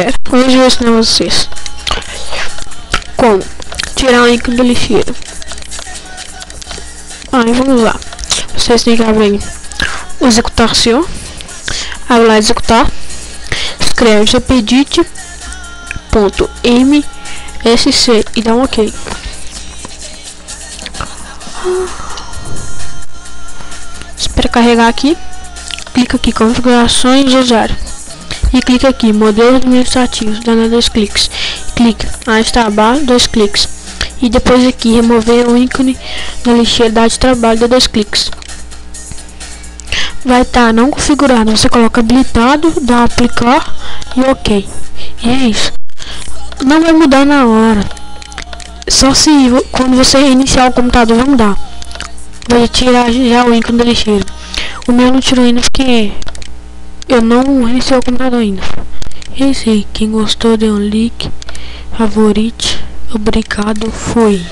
galera, hoje eu vou ensinar vocês como tirar um ícone do lixeiro. Aí vamos lá, vocês têm que abrir o executação, abre lá executar, escreve gpedit.msc e dá um ok. Espera carregar aqui, clica aqui configurações do usuário e clica aqui modelos administrativos, dando 2 cliques, clica mais trabalho, 2 cliques e depois aqui remover o ícone da lixeira, dá de trabalho, dá 2 cliques. Vai estar não configurado, você coloca habilitado, dá aplicar e ok. E é isso, não vai mudar na hora, só se quando você iniciar o computador vai mudar. Vou tirar já o ícone da lixeira. O meu não tirou ainda porque eu não iniciei o computador ainda. E é isso aí, quem gostou dê um like, favorite, obrigado, fui.